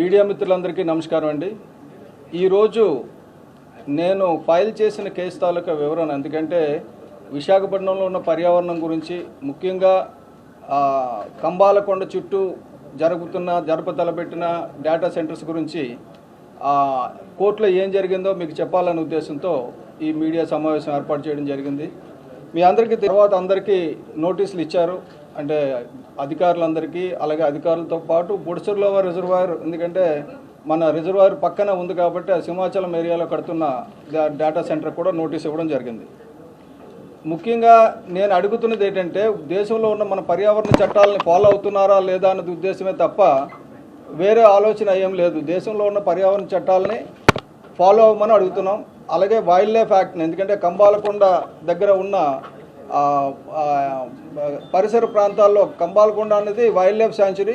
Media మిత్రులందరికీ నమస్కారం అండి. ఈరోజు నేను ఫైల్ చేసిన కేసు తాలూకా వివరణ, ఎందుకంటే విశాఖపట్నంలో ఉన్న పర్యావరణం గురించి, ముఖ్యంగా కంబాలకొండ చుట్టూ జరపతలపెట్టిన డేటా సెంటర్స్ గురించి కోర్టులో ఏం జరిగిందో మీకు చెప్పాలనే ఉద్దేశంతో ఈ మీడియా సమావేశం ఏర్పాటు చేయడం జరిగింది. మీ అందరికీ తర్వాత అందరికీ నోటీసులు ఇచ్చారు, అంటే అధికారులందరికీ. అలాగే అధికారులతో పాటు బుడసర్లోవ రిజర్వాయర్, ఎందుకంటే మన రిజర్వాయర్ పక్కన ఉంది కాబట్టి ఆ సింహాచలం ఏరియాలో కడుతున్న డేటా సెంటర్ కూడా నోటీస్ ఇవ్వడం జరిగింది. ముఖ్యంగా నేను అడుగుతున్నది ఏంటంటే, దేశంలో ఉన్న మన పర్యావరణ చట్టాలని ఫాలో అవుతున్నారా లేదా అన్నది ఉద్దేశమే తప్ప వేరే ఆలోచన ఏం లేదు. దేశంలో ఉన్న పర్యావరణ చట్టాలని ఫాలో అవ్వమని అడుగుతున్నాం. అలాగే వైల్డ్ లైఫ్ యాక్ట్ని, ఎందుకంటే కంబాలకొండ దగ్గర ఉన్న పరిసర ప్రాంతాల్లో కంబాలకొండ అనేది wildlife sanctuary.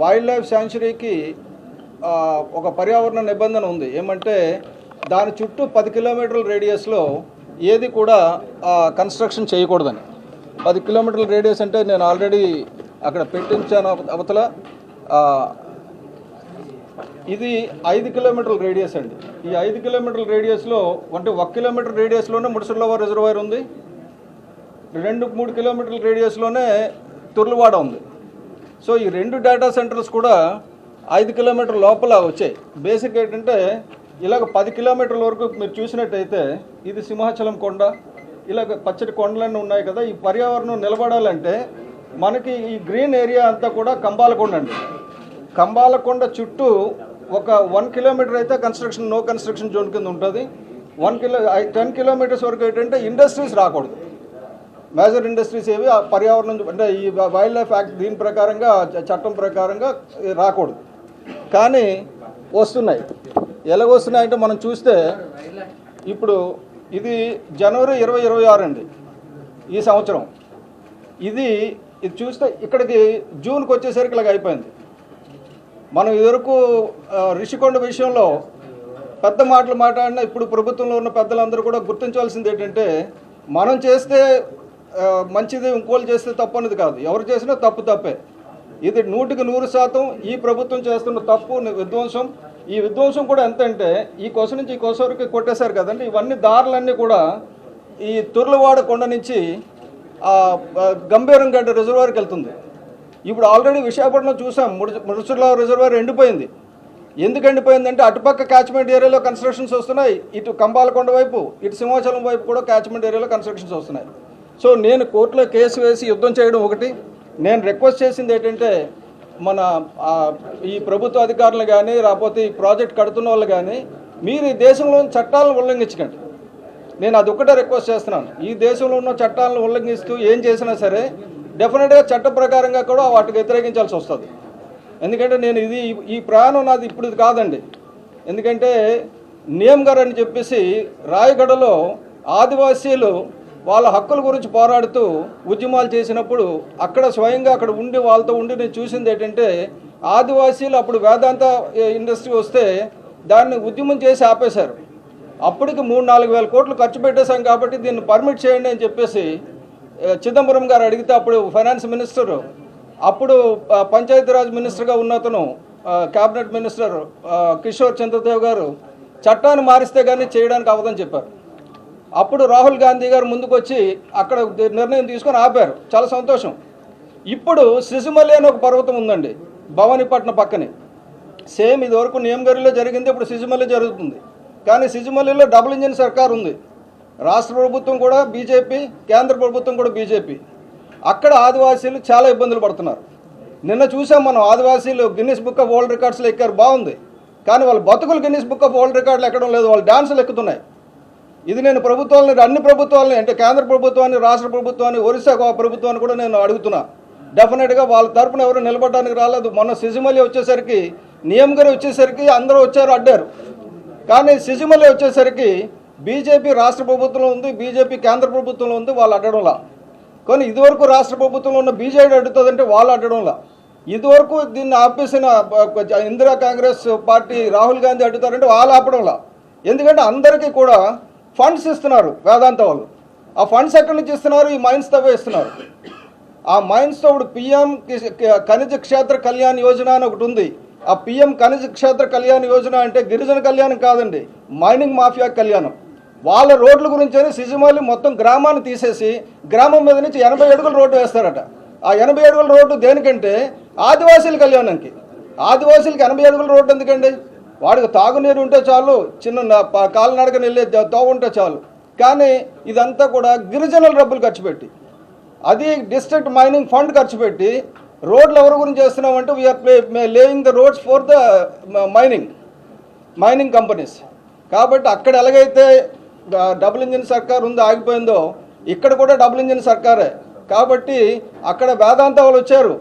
Wildlife శాంచురీకి ఒక పర్యావరణ నిబంధన ఉంది. ఏమంటే దాని చుట్టూ 10 కిలోమీటర్ల రేడియస్లో ఏది కూడా కన్స్ట్రక్షన్ చేయకూడదని. 10 కిలోమీటర్ల రేడియస్ అంటే నేను ఆల్రెడీ అక్కడ పెట్టించాను అవతల. ఇది 5 కిలోమీటర్ల రేడియస్ అండి. ఈ 5 కిలోమీటర్ల రేడియస్లో, అంటే 1 కిలోమీటర్ రేడియస్లోనే ముడసర్లోవ రిజర్వాయర్ ఉంది, 2-3 కిలోమీటర్ల రేడియస్లోనే తుర్లువాడ ఉంది. సో ఈ 2 డేటా సెంటర్స్ కూడా 5 కిలోమీటర్ లోపల వచ్చాయి. బేసిక్ ఏంటంటే ఇలాగ 10 కిలోమీటర్ల వరకు మీరు చూసినట్టయితే ఇది సింహాచలం కొండ, ఇలాగ పచ్చటి కొండలన్నీ ఉన్నాయి కదా. ఈ పర్యావరణం నిలబడాలంటే మనకి ఈ గ్రీన్ ఏరియా అంతా కూడా కంబాలకొండ అండి. కంబాలకొండ చుట్టూ ఒక 1 కిలోమీటర్ అయితే నో కన్స్ట్రక్షన్ జోన్ కింద ఉంటుంది. 10 కిలోమీటర్స్ వరకు ఏంటంటే ఇండస్ట్రీస్ రాకూడదు. మేజర్ ఇండస్ట్రీస్ ఏవి ఆ పర్యావరణం, అంటే ఈ వైల్డ్ లైఫ్ యాక్ట్ దీని ప్రకారంగా, చట్టం ప్రకారంగా రాకూడదు. కానీ వస్తున్నాయి. ఎలాగొస్తున్నాయంటే మనం చూస్తే ఇప్పుడు ఇది జనవరి 2026 అండి ఈ సంవత్సరం. ఇది చూస్తే ఇక్కడికి జూన్కి వచ్చేసరికి ఇలాగ అయిపోయింది. మనం ఇదివరకు రిషికొండ విషయంలో పెద్ద మాటలు మాట్లాడినా ఇప్పుడు ప్రభుత్వంలో ఉన్న పెద్దలందరూ కూడా గుర్తించవలసింది ఏంటంటే, మనం చేస్తే మంచిది, ఇంకోళ్ళు చేస్తే తప్పు అనేది కాదు. ఎవరు చేసినా తప్పే. ఇది 100% ఈ ప్రభుత్వం చేస్తున్న తప్పు, విధ్వంసం. ఈ విధ్వంసం కూడా ఎంత అంటే, ఈ కొస నుంచి ఈ కొస వరకు కొట్టేశారు కదండి. ఇవన్నీ దారులన్నీ కూడా ఈ తుర్లవాడ కొండ నుంచి గంభీరంగడ్డ రిజర్వాయర్కి వెళ్తుంది. ఇప్పుడు ఆల్రెడీ విశాఖపట్నం చూసాం, ముడసర్లోవ రిజర్వాయర్ ఎండిపోయింది. ఎందుకు ఎండిపోయిందంటే అటుపక్క క్యాచ్మెంట్ ఏరియాలో కన్స్ట్రక్షన్స్ వస్తున్నాయి, ఇటు కంబాలకొండ వైపు, ఇటు సింహాచలం వైపు కూడా క్యాచ్మెంట్ ఏరియాలో కన్స్ట్రక్షన్స్ వస్తున్నాయి. సో నేను కోర్టులో కేసు వేసి యుద్ధం చేయడం ఒకటి. నేను రిక్వెస్ట్ చేసింది ఏంటంటే, మన ఈ ప్రభుత్వ అధికారులు కానీ, రాకపోతే ఈ ప్రాజెక్ట్ కడుతున్న వాళ్ళు కానీ, మీరు ఈ దేశంలోని చట్టాలను ఉల్లంఘించకండి. నేను అదొక్కటే రిక్వెస్ట్ చేస్తున్నాను. ఈ దేశంలో ఉన్న చట్టాలను ఉల్లంఘిస్తూ ఏం చేసినా సరే డెఫినెట్గా చట్ట ప్రకారంగా కూడా వాటికి వ్యతిరేకించాల్సి వస్తుంది. ఎందుకంటే నేను ఈ ప్రయాణం నాది ఇప్పుడు కాదండి. ఎందుకంటే నియమ్ గారు అని చెప్పేసి రాయగడలో ఆదివాసీలు వాళ్ళ హక్కుల గురించి పోరాడుతూ ఉద్యమాలు చేసినప్పుడు అక్కడ స్వయంగా అక్కడ ఉండి వాళ్ళతో ఉండి నేను చూసింది ఏంటంటే, ఆదివాసీలు అప్పుడు వేదాంత ఇండస్ట్రీ వస్తే దాన్ని ఉద్యమం చేసి ఆపేశారు. అప్పటికి 3-4 వేల కోట్లు ఖర్చు పెట్టేశాం కాబట్టి దీన్ని పర్మిట్ చేయండి అని చెప్పేసి చిదంబరం గారు అడిగితే, అప్పుడు ఫైనాన్స్ మినిస్టర్, అప్పుడు పంచాయతీరాజ్ మినిస్టర్గా ఉన్న అతను, క్యాబినెట్ మినిస్టర్ కిషోర్ చంద్రదేవ్ గారు చట్టాన్ని మారిస్తే కానీ చేయడానికి అవ్వదని చెప్పారు. అప్పుడు రాహుల్ గాంధీ గారు ముందుకు వచ్చి అక్కడ నిర్ణయం తీసుకొని ఆపారు. చాలా సంతోషం. ఇప్పుడు సిజుమలి అని ఒక పర్వతం ఉందండి భవానీపట్నం పక్కనే. సేమ్ ఇది వరకు నియమగిరిలో జరిగింది, ఇప్పుడు సిజుమలి జరుగుతుంది. కానీ సిజుమలిలో డబుల్ ఇంజిన్ సర్కార్ ఉంది. రాష్ట్ర ప్రభుత్వం కూడా బీజేపీ, కేంద్ర ప్రభుత్వం కూడా బీజేపీ. అక్కడ ఆదివాసీలు చాలా ఇబ్బందులు పడుతున్నారు. నిన్న చూసాం మనం, ఆదివాసీలు గిన్నిస్ బుక్ ఆఫ్ వరల్డ్ రికార్డ్స్లో ఎక్కారు, బాగుంది. కానీ వాళ్ళ బతుకులు గిన్నిస్ బుక్ ఆఫ్ వరల్డ్ రికార్డులు ఎక్కడం లేదు, వాళ్ళు డాన్సులు ఎక్కుతున్నాయి. ఇది నేను ప్రభుత్వాలని, అన్ని ప్రభుత్వాలని, అంటే కేంద్ర ప్రభుత్వాన్ని, రాష్ట్ర ప్రభుత్వాన్ని, ఒరిస్సా ప్రభుత్వాన్ని కూడా నేను అడుగుతున్నా. డెఫినెట్గా వాళ్ళ తరపున ఎవరు నిలబడడానికి రాలేదు. మొన్న సిజుమలి వచ్చేసరికి, నియమగిరి వచ్చేసరికి అందరూ వచ్చారు, అడ్డారు. కానీ సిజుమలి వచ్చేసరికి బీజేపీ రాష్ట్ర ప్రభుత్వంలో ఉంది, బీజేపీ కేంద్ర ప్రభుత్వంలో ఉంది, వాళ్ళు అడ్డడంలా. కానీ ఇదివరకు రాష్ట్ర ప్రభుత్వంలో ఉన్న బీజేపీ అడ్డుతుందంటే వాళ్ళు అడ్డడంలా. ఇదివరకు దీన్ని ఆపేసిన ఇందిరా కాంగ్రెస్ పార్టీ రాహుల్ గాంధీ అడ్డుతారంటే వాళ్ళు ఆపడంలా. ఎందుకంటే అందరికీ కూడా ఫండ్స్ ఇస్తున్నారు వేదాంత వాళ్ళు. ఆ ఫండ్స్ ఎక్కడి నుంచి ఇస్తున్నారు? ఈ మైన్స్ తవ్వే ఇస్తున్నారు. ఆ మైన్స్ తో ఇప్పుడు పిఎం ఖనిజ క్షేత్ర కళ్యాణ్ యోజన అని ఒకటి ఉంది. ఆ పిఎం ఖనిజ క్షేత్ర కళ్యాణ యోజన అంటే గిరిజన కళ్యాణం కాదండి, మైనింగ్ మాఫియా కళ్యాణం. వాళ్ళ రోడ్ల గురించి సిజిమాలి మొత్తం గ్రామాన్ని తీసేసి గ్రామం మీద నుంచి 80 అడుగుల రోడ్డు వేస్తారట. ఆ 80 అడుగుల రోడ్డు దేనికంటే ఆదివాసీల కళ్యాణానికి. ఆదివాసీలకి 80 అడుగుల రోడ్డు ఎందుకండి? వాడికి తాగునీరు ఉంటే చాలు, చిన్న కాలినడకని వెళ్ళే తోవ ఉంటే చాలు. కానీ ఇదంతా కూడా గిరిజనుల డబ్బులు ఖర్చు పెట్టి, అది డిస్ట్రిక్ట్ మైనింగ్ ఫండ్ ఖర్చు పెట్టి రోడ్లు ఎవరి గురించి చేస్తున్నామంటే we're laying the roads for the mining companies. కాబట్టి అక్కడ ఎలాగైతే డబుల్ ఇంజిన్ సర్కార్ ఉందో ఆగిపోయిందో, ఇక్కడ కూడా డబుల్ ఇంజిన్ సర్కారే. కాబట్టి అక్కడ వేదాంత వాళ్ళు వచ్చారు,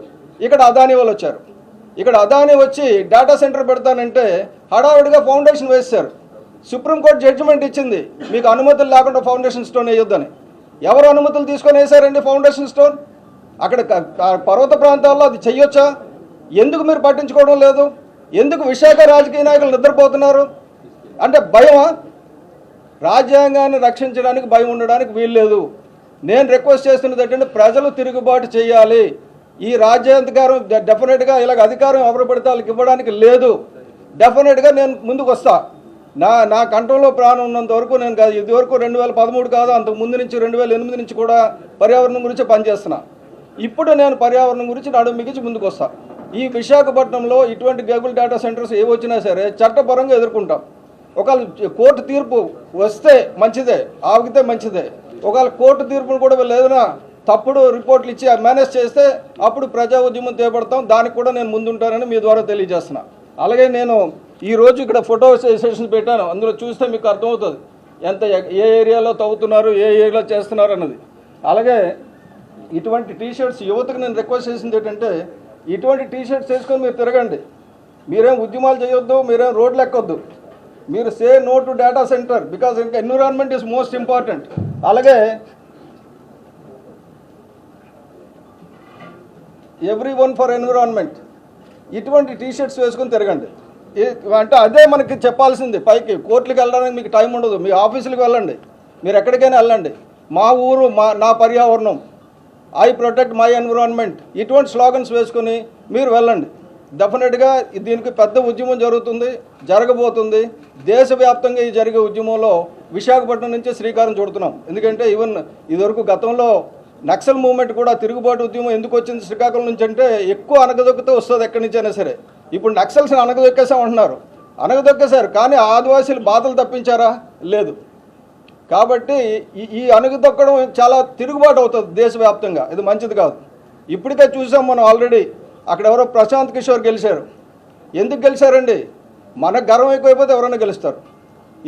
ఇక్కడ అదానీ వాళ్ళు వచ్చారు. ఇక్కడ అదానీ వచ్చి డేటా సెంటర్ పెడతానంటే హడావుడిగా ఫౌండేషన్ వేశారు. సుప్రీంకోర్టు జడ్జిమెంట్ ఇచ్చింది, మీకు అనుమతులు లేకుండా ఫౌండేషన్ స్టోన్ వేయొద్దని. ఎవరు అనుమతులు తీసుకొని వేశారండి ఫౌండేషన్ స్టోన్? అక్కడ పర్వత ప్రాంతాల్లో అది చెయ్యొచ్చా? ఎందుకు మీరు పట్టించుకోవడం లేదు? ఎందుకు విశాఖ రాజకీయ నాయకులు నిద్రపోతున్నారు? అంటే భయమా? రాజ్యాంగాన్ని రక్షించడానికి భయం ఉండడానికి వీల్లేదు. నేను రిక్వెస్ట్ చేస్తున్నది ఏంటంటే ప్రజలు తిరుగుబాటు చేయాలి. ఈ రాజ్యాధికారం డెఫినెట్గా ఇలాగ అధికారం ఎవరు పడితే వాళ్ళకి ఇవ్వడానికి లేదు. డెఫినెట్గా నేను ముందుకు వస్తా. నా కంట్రోల్లో ప్రాణం ఉన్నంత వరకు నేను కాదు, ఇదివరకు 2013 కాదు, అంతకు ముందు నుంచి 2008 నుంచి కూడా పర్యావరణం గురించి పనిచేస్తున్నా. ఇప్పుడు నేను పర్యావరణం గురించి నడుము మిగించి ముందుకు వస్తా. ఈ విశాఖపట్నంలో ఇటువంటి కేబుల్ డేటా సెంటర్స్ ఏ వచ్చినా సరే చట్టపరంగా ఎదుర్కొంటాం. ఒకవేళ కోర్టు తీర్పు వస్తే మంచిదే, ఆగితే మంచిదే. ఒకవేళ కోర్టు తీర్పును కూడా ఏదైనా తప్పుడు రిపోర్ట్లు ఇచ్చి మేనేజ్ చేస్తే అప్పుడు ప్రజా ఉద్యమం చేపడతాం. దానికి కూడా నేను ముందుంటానని మీ ద్వారా తెలియజేస్తున్నా. అలాగే నేను ఈరోజు ఇక్కడ ఫోటో సెషన్స్ పెట్టాను, అందులో చూస్తే మీకు అర్థమవుతుంది ఎంత ఏ ఏరియాలో తవ్వుతున్నారు, ఏ ఏరియాలో చేస్తున్నారు అన్నది. అలాగే ఇటువంటి టీషర్ట్స్ యువతకు నేను రిక్వెస్ట్ చేసింది ఏంటంటే, ఇటువంటి టీషర్ట్స్ వేసుకొని మీరు తిరగండి. మీరేం ఉద్యమాలు చేయొద్దు, మీరేం రోడ్లు ఎక్కొద్దు. మీరు say no to data centre because environment is most important. అలాగే ఎవ్రీ వన్ ఫర్ ఎన్విరాన్మెంట్, ఇటువంటి టీషర్ట్స్ వేసుకొని తిరగండి. అంటే అదే మనకి చెప్పాల్సింది. పైకి కోర్టులకు వెళ్ళడానికి మీకు టైం ఉండదు, మీ ఆఫీసులకు వెళ్ళండి, మీరు ఎక్కడికైనా వెళ్ళండి. మా ఊరు నా పర్యావరణం, ఐ ప్రొటెక్ట్ మై ఎన్విరాన్మెంట్, ఇటువంటి స్లోగన్స్ వేసుకొని మీరు వెళ్ళండి. డెఫినెట్గా దీనికి పెద్ద ఉద్యమం జరగబోతుంది. దేశవ్యాప్తంగా ఈ జరిగే ఉద్యమంలో విశాఖపట్నం నుంచి శ్రీకారం చుడుతున్నాం. ఎందుకంటే ఈవెన్ ఇదివరకు గతంలో నక్సల్ మూవ్మెంట్ కూడా తిరుగుబాటు ఉద్యమం ఎందుకు వచ్చింది శ్రీకాకుళం నుంచి అంటే ఎక్కువ అనగదొక్కితే వస్తుంది ఎక్కడి నుంచి అయినా సరే. ఇప్పుడు నక్సల్స్ని అనగదొక్కేసామంటున్నారు, అనగదొక్కేశారు, కానీ ఆదివాసీలు బాధలు తప్పించారా? లేదు. కాబట్టి ఈ అణగదొక్కడం చాలా తిరుగుబాటు అవుతుంది దేశవ్యాప్తంగా, ఇది మంచిది కాదు. ఇప్పటికే చూసాం మనం ఆల్రెడీ, అక్కడ ఎవరో ప్రశాంత్ కిషోర్ గెలిచారు. ఎందుకు గెలిచారండి? మనకు గర్వం ఎక్కువైపోతే ఎవరైనా గెలుస్తారు.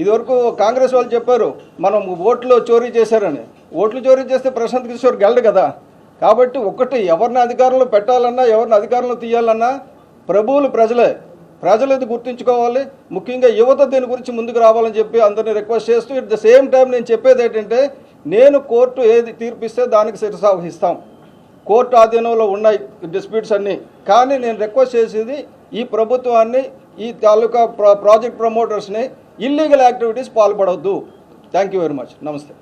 ఇదివరకు కాంగ్రెస్ వాళ్ళు చెప్పారు మనం ఓట్లు చోరీ చేశారని. ఓట్లు చోరీ చేస్తే ప్రశాంత్ కిషోర్ గెలడు కదా. కాబట్టి ఒకటి, ఎవరిని అధికారంలో పెట్టాలన్నా ఎవరిని అధికారంలో తీయాలన్నా ప్రభువులు ప్రజలు ఇది గుర్తుంచుకోవాలి. ముఖ్యంగా యువత దీని గురించి ముందుకు రావాలని చెప్పి అందరినీ రిక్వెస్ట్ చేస్తూ, ఎట్ ద సేమ్ టైం నేను చెప్పేది ఏంటంటే, నేను కోర్టు ఏది తీర్పిస్తే దానికి శిరసావహిస్తాం. కోర్టు ఆధీనంలో ఉన్నాయి డిస్ప్యూట్స్ అన్నీ. కానీ నేను రిక్వెస్ట్ చేసేది ఈ ప్రభుత్వాన్ని, ఈ తాలూకా ప్రాజెక్ట్ ప్రమోటర్స్ని ఇల్లీగల్ యాక్టివిటీస్ పాల్పడవద్దు. Thank you very much. నమస్తే.